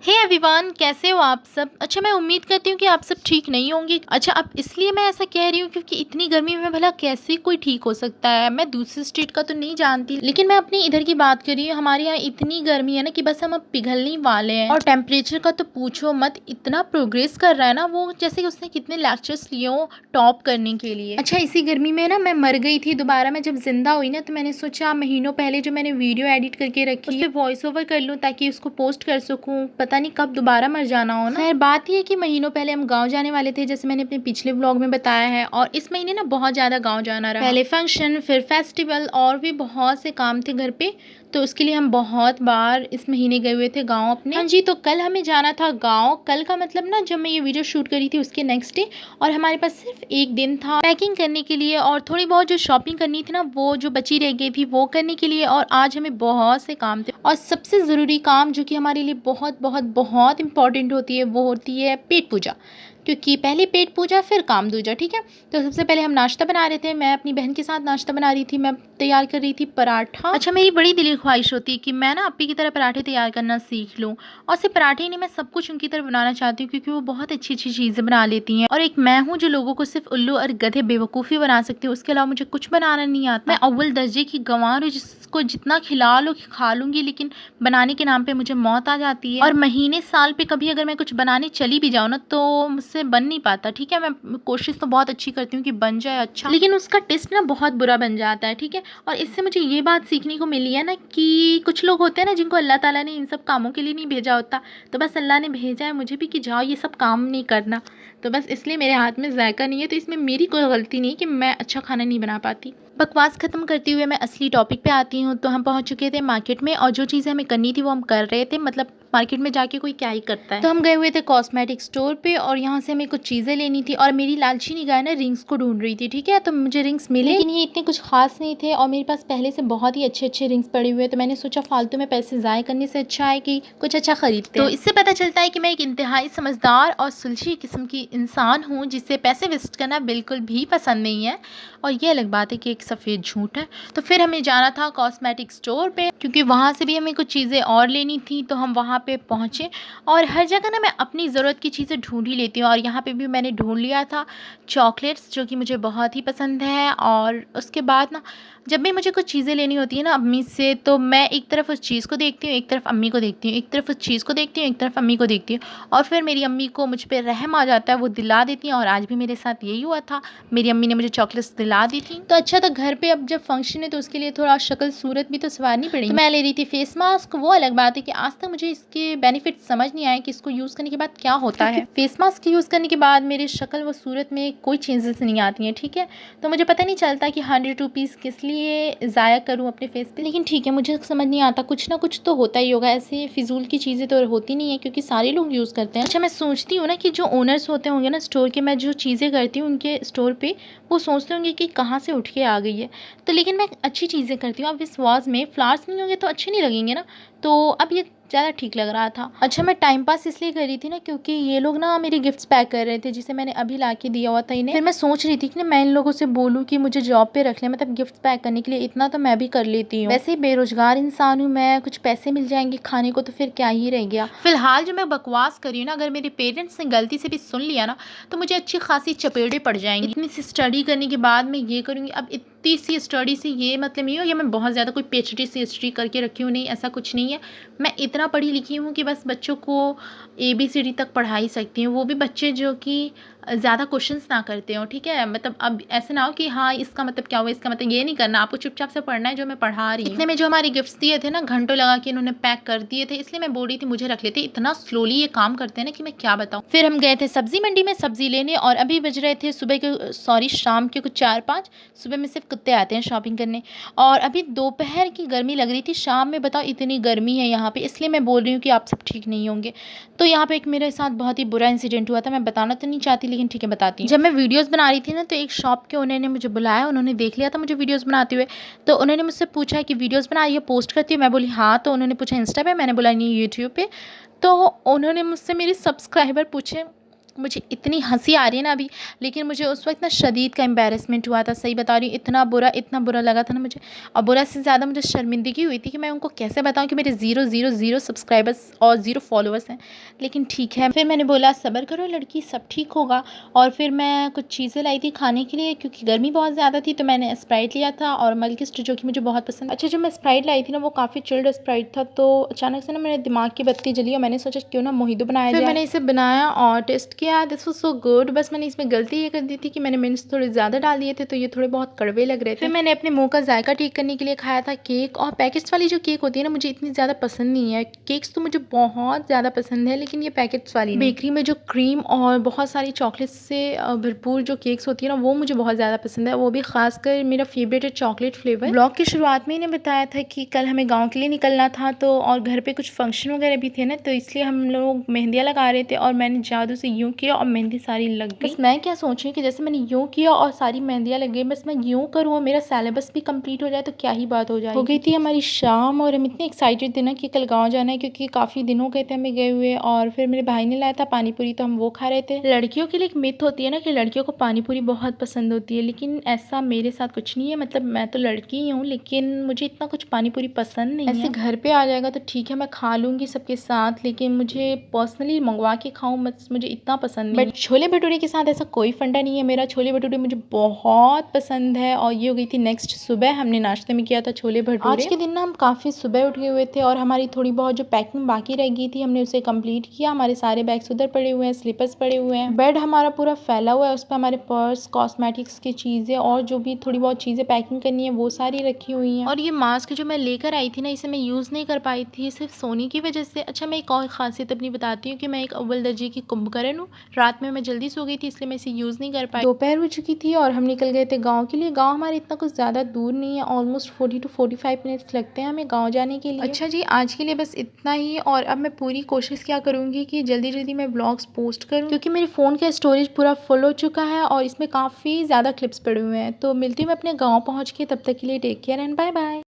Hey everyone, कैसे हो आप सब। अच्छा, मैं उम्मीद करती हूँ कि आप सब ठीक नहीं होंगे। अच्छा, अब इसलिए मैं ऐसा कह रही हूँ क्योंकि इतनी गर्मी में भला कैसे कोई ठीक हो सकता है। मैं दूसरे स्टेट का तो नहीं जानती, लेकिन मैं अपनी इधर की बात कर रही हूँ। हमारे यहाँ इतनी गर्मी है ना कि बस हम अब पिघलने वाले हैं। और टेम्परेचर का तो पूछो मत, इतना प्रोग्रेस कर रहा है ना वो, जैसे कि उसने कितने लेक्चर्स लिए हो टॉप करने के लिए। अच्छा, इसी गर्मी में ना मैं मर गई थी दोबारा। मैं जब जिंदा हुई ना तो मैंने सोचा महीनों पहले जो मैंने वीडियो एडिट करके रखी है वॉइस ओवर कर लूँ ताकि उसको पोस्ट कर सकूँ। पता नहीं कब दोबारा मर जाना हो ना। खैर, बात ये है कि महीनों पहले हम गांव जाने वाले थे, जैसे मैंने अपने पिछले व्लॉग में बताया है। और इस महीने ना बहुत ज़्यादा गांव जाना रहा। पहले फंक्शन, फिर फेस्टिवल और भी बहुत से काम थे घर पे, तो उसके लिए हम बहुत बार इस महीने गए हुए थे गांव अपने। हाँ जी, तो कल हमें जाना था गांव। कल का मतलब ना, जब मैं ये वीडियो शूट करी थी उसके नेक्स्ट डे। और हमारे पास सिर्फ एक दिन था पैकिंग करने के लिए और थोड़ी बहुत जो शॉपिंग करनी थी ना वो जो बची रह गई थी वो करने के लिए। और आज हमें बहुत से काम थे और सबसे ज़रूरी काम जो कि हमारे लिए बहुत बहुत बहुत इंपॉर्टेंट होती है वो होती है पेट पूजा। क्योंकि पहले पेट पूजा फिर काम दूजा, ठीक है। तो सबसे पहले हम नाश्ता बना रहे थे। मैं अपनी बहन के साथ नाश्ता बना रही थी। मैं तैयार कर रही थी पराठा। अच्छा, मेरी बड़ी दिली ख्वाहिश होती है कि मैं ना अपी की तरह पराठे तैयार करना सीख लूँ। और सिर्फ पराठे ही नहीं, मैं सब कुछ उनकी तरह बनाना चाहती हूँ क्योंकि वो बहुत अच्छी अच्छी चीज़ें बना लेती हैं। और एक मैं हूँ जो लोगों को सिर्फ उल्लू और गधे बेवकूफ़ी बना सकती हूँ, उसके अलावा मुझे कुछ बनाना नहीं आता। मैं अव्वल दर्जे की गंवार हूँ जिसको जितना खिला लो खा लूँगी, लेकिन बनाने के नाम पे मुझे मौत आ जाती है। और महीने साल पे कभी अगर मैं कुछ बनाने चली भी जाऊँ ना तो मुझसे बन नहीं पाता, ठीक है। मैं कोशिश तो बहुत अच्छी करती हूँ कि बन जाए अच्छा, लेकिन उसका टेस्ट ना बहुत बुरा बन जाता है, ठीक है। और इससे मुझे ये बात सीखने को मिली है ना कि कुछ लोग होते हैं ना जिनको अल्लाह ताला ने इन सब कामों के लिए नहीं भेजा होता, तो बस अल्लाह ने भेजा है मुझे भी कि जाओ ये सब काम नहीं करना। तो बस इसलिए मेरे हाथ में जायका नहीं है, तो इसमें मेरी कोई गलती नहीं कि मैं अच्छा खाना नहीं बना पाती। बकवास खत्म करते हुए मैं असली टॉपिक पे आती हूँ। तो हम पहुँच चुके थे मार्केट में और जो चीज़ें हमें करनी थी वो हम कर रहे थे। मतलब मार्केट में जाके कोई क्या ही करता है। तो हम गए हुए थे कॉस्मेटिक स्टोर पे और यहाँ से हमें कुछ चीज़ें लेनी थी। और मेरी लालची निगाह ना रिंग्स को ढूंढ रही थी, ठीक है। तो मुझे रिंग्स मिले लेकिन ये इतने कुछ खास नहीं थे और मेरे पास पहले से बहुत ही अच्छे अच्छे रिंग्स पड़े हुए। तो मैंने सोचा फालतू में पैसे ज़ाय करने से अच्छा है कि कुछ अच्छा खरीदते। तो इससे पता चलता है कि मैं एक इंतहाई समझदार और सुलझी किस्म की इंसान हूँ जिससे पैसे वेस्ट करना बिल्कुल भी पसंद नहीं है। और ये अलग बात है कि एक सफ़ेद झूठ है। तो फिर हमें जाना था कॉस्मेटिक स्टोर पे क्योंकि वहाँ से भी हमें कुछ चीज़ें और लेनी थी। तो हम वहाँ पे पहुँचे और हर जगह ना मैं अपनी ज़रूरत की चीज़ें ढूंढ ही लेती हूँ। और यहाँ पे भी मैंने ढूंढ लिया था चॉकलेट्स, जो कि मुझे बहुत ही पसंद है। और उसके बाद ना जब भी मुझे कुछ चीज़ें लेनी होती है ना अम्मी से, तो मैं एक तरफ उस चीज़ को देखती हूँ, एक तरफ अम्मी को देखती हूँ, एक तरफ उस चीज़ को देखती हूँ, एक तरफ अम्मी को देखती हूँ। और फिर मेरी अम्मी को मुझ पर रहम आ जाता है, वो दिला देती हैं। और आज भी मेरे साथ यही हुआ था, मेरी अम्मी ने मुझे चॉकलेट्स दिला दी थी। तो अच्छा था, घर पे अब जब फंक्शन है तो उसके लिए थोड़ा शक्ल सूरत भी तो संवारनी पड़ेगी। तो मैं ले रही थी फेस मास्क। वो अलग बात है कि आज तक मुझे इसके बेनिफिट समझ नहीं आए कि इसको यूज़ करने के बाद क्या होता है। फेस मास्क यूज़ करने के बाद मेरी शक्ल व सूरत में कोई चेंजेस नहीं आती हैं, ठीक है। तो मुझे पता नहीं चलता कि 100 रुपीज़ किस लिए ज़ाया करूँ अपने फेस पे, लेकिन ठीक है, मुझे समझ नहीं आता, कुछ ना कुछ तो होता ही होगा। ऐसे फिजूल की चीज़ें तो होती नहीं है क्योंकि सारे लोग यूज़ करते हैं। अच्छा, मैं सोचती हूँ ना कि जो ओनर्स होते होंगे ना स्टोर के, मैं जो चीज़ें करती हूँ उनके स्टोर पे, वो सोचते होंगे कि कहाँ से उठ के आ गई है। तो लेकिन मैं अच्छी चीज़ें करती हूँ। अब इस वाज में फ्लावर्स नहीं होंगे तो अच्छे नहीं लगेंगे ना, तो अब ये ज़्यादा ठीक लग रहा था। अच्छा, मैं टाइम पास इसलिए कर रही थी ना क्योंकि ये लोग ना मेरे गिफ्ट्स पैक कर रहे थे जिसे मैंने अभी ला के दिया हुआ था इन्हें। फिर मैं सोच रही थी कि ना मैं इन लोगों से बोलूँ कि मुझे जॉब पे रख लें, मतलब गिफ्ट्स पैक करने के लिए। इतना तो मैं भी कर लेती हूँ, वैसे ही बेरोजगार इंसान हूँ मैं, कुछ पैसे मिल जाएंगे खाने को तो फिर क्या ही रह गया। फिलहाल जो मैं बकवास करी हूँ ना, अगर मेरे पेरेंट्स ने गलती से भी सुन लिया ना तो मुझे अच्छी खासी चपेड़े पड़ जाएंगी। इतनी सी स्टडी करने के बाद मैं ये करूँगी। अब इतनी सी स्टडी से ये मतलब नहीं हो या मैं बहुत ज़्यादा कोई पीएचडी सी हिस्ट्री करके रखी हूँ, नहीं, ऐसा कुछ नहीं है। मैं इतना पढ़ी लिखी हूँ कि बस बच्चों को ABCD तक पढ़ा ही सकती हूँ, वो भी बच्चे जो कि ज़्यादा क्वेश्चंस ना करते हो, ठीक है। मतलब अब ऐसे ना हो कि हाँ इसका मतलब क्या हुआ, इसका मतलब ये नहीं करना, आपको चुपचाप से पढ़ना है जो मैं पढ़ा रही हूँ। इतने में जो हमारे गिफ्ट्स दिए थे ना, घंटों लगा के इन्होंने पैक कर दिए थे, इसलिए मैं बोल रही थी मुझे रख लेते। इतना स्लोली ये काम करते हैं ना कि मैं क्या बताऊँ। फिर हम गए थे सब्जी मंडी में सब्जी लेने और अभी बज रहे थे सुबह के शाम के कुछ 4-5। सुबह में सिर्फ कुत्ते आते हैं शॉपिंग करने और अभी दोपहर की गर्मी लग रही थी। शाम में बताओ इतनी गर्मी है यहाँ पे, इसलिए मैं बोल रही हूँ कि आप सब ठीक नहीं होंगे। तो यहाँ पे एक मेरे साथ बहुत ही बुरा इंसिडेंट हुआ था, मैं बताना तो नहीं चाहती लेकिन ठीक है बताती हूँ। जब मैं वीडियोस बना रही थी ना तो एक शॉप के ओनर ने मुझे बुलाया, उन्होंने देख लिया था मुझे वीडियोस बनाते हुए। तो उन्होंने मुझसे पूछा कि वीडियोस बना रही है, पोस्ट करती है? मैं बोली हाँ। तो उन्होंने पूछा इंस्टा पे? मैंने बोला नहीं, यूट्यूब पे। तो उन्होंने मुझसे मेरे सब्सक्राइबर पूछे मुझे इतनी हंसी आ रही है ना अभी, लेकिन मुझे उस वक्त ना शदीद का एम्बेरसमेंट हुआ था, सही बता रही हूँ। इतना बुरा लगा था ना मुझे, और बुरा से ज़्यादा मुझे शर्मिंदगी हुई थी कि मैं उनको कैसे बताऊँ कि मेरे ज़ीरो सब्सक्राइबर्स और ज़ीरो फॉलोअर्स हैं। लेकिन ठीक है, फिर मैंने बोला सब्र करो लड़की, सब ठीक होगा। और फिर मैं कुछ चीज़ें लाई थी खाने के लिए, क्योंकि गर्मी बहुत ज़्यादा थी, तो मैंने स्प्राइट लिया था और मिल्किस्ट जो कि मुझे बहुत पसंद। अच्छा, जब मैं स्प्राइट लाई थी ना वो काफ़ी चिल्ड स्प्राइट था, तो अचानक से ना मेरे दिमाग की बत्ती जली और मैंने सोचा क्यों ना मोहितो बनाया जाए। फिर मैंने इसे बनाया और टेस्ट किया, दिस वाज सो गुड। बस मैंने इसमें गलती ये कर दी थी कि मैंने मिर्च थोड़े ज़्यादा डाल दिए थे, तो ये थोड़े बहुत कड़वे लग रहे थे। फिर मैंने अपने मुंह का जायका ठीक करने के लिए खाया था केक। और पैकेट्स वाली जो केक होती है ना मुझे इतनी ज़्यादा पसंद नहीं है। केक्स तो मुझे बहुत ज़्यादा पसंद है, लेकिन ये पैकेट्स वाली बेकरी में जो क्रीम और बहुत सारी चॉकलेट से भरपूर जो केक्स होती है ना वो मुझे बहुत ज़्यादा पसंद है। वो भी खासकर मेरा फेवरेट है चॉकलेट फ्लेवर। ब्लॉग की शुरुआत में इन्हें बताया था कि कल हमें गाँव के लिए निकलना था, तो और घर पे कुछ फंक्शन वगैरह भी थे ना, तो इसलिए हम लोग मेहंदियाँ लगा रहे थे और मैंने जादू से यूँ किया और मेहंदी सारी लग गई। बस मैं क्या सोच रही हूँ कि जैसे मैंने यूँ किया और सारी मेहंदियाँ लग गई, बस मैं यूँ करूँ और मेरा सिलेबस भी कंप्लीट हो जाए तो क्या ही बात हो जाए। हो गई थी हमारी शाम और हम इतने एक्साइटेड थे ना कि कल गाँव जाना है, क्योंकि काफ़ी दिन हो गए थे हमें गए हुए। और फिर मेरे भाई ने लाया था पानी पूरी, तो हम वो खा रहे थे। लड़कियों के लिए एक मिथ होती है ना कि लड़कियों को पानी पूरी बहुत पसंद होती है, लेकिन ऐसा मेरे साथ कुछ नहीं है। मतलब मैं तो लड़की ही हूँ, लेकिन मुझे इतना कुछ पानी पूरी पसंद नहीं है। ऐसे घर पे आ जाएगा तो ठीक है, मैं खा लूँगी सबके साथ, लेकिन मुझे पर्सनली मंगवा के खाऊँ मुझे इतना पसंद नहीं। बट छोले भटूरे के साथ ऐसा कोई फंडा नहीं है मेरा। छोले भटूरे मुझे बहुत पसंद है। और ये हो गई थी नेक्स्ट सुबह, हमने नाश्ते में किया था छोले भटूरे। आज के दिन ना हम काफ़ी सुबह उठ गए हुए थे और हमारी थोड़ी बहुत जो पैकिंग बाकी रह गई थी हमने उसे कंप्लीट किया। हमारे सारे बैग्स उधर पड़े हुए हैं, स्लीपर्स पड़े हुए हैं, बेड हमारा पूरा फैला हुआ है, उस पर हमारे पर्स, कॉस्मेटिक्स की चीज़ें और जो भी थोड़ी बहुत चीज़ें पैकिंग करनी है वो सारी रखी हुई हैं। और ये मास्क जो मैं लेकर आई थी ना, इसे मैं यूज़ नहीं कर पाई थी सिर्फ सोने की वजह से। अच्छा, मैं एक और खासियत अपनी बताती हूँ कि मैं एक अव्वल दर्जे की कुंभकर्ण हूँ। रात में मैं जल्दी सो गई थी, इसलिए मैं इसे यूज़ नहीं कर पाई। दोपहर हो चुकी थी और हम निकल गए थे गाँव के लिए। गाँव हमारे इतना कुछ ज़्यादा दूर नहीं है, ऑलमोस्ट 40 to 45 मिनट्स लगते हैं हमें गाँव जाने के लिए। अच्छा जी, आज के लिए बस इतना ही। और अब मैं पूरी कोशिश क्या करूँगी कि जल्दी जल्दी मैं व्लॉग्स पोस्ट करूँ, क्योंकि मेरे फ़ोन का स्टोरेज पूरा फुल हो चुका है और इसमें काफ़ी ज़्यादा क्लिप्स पड़े हुए हैं। तो मिलती हूँ मैं अपने गाँव पहुँच के, तब तक के लिए take care and bye bye.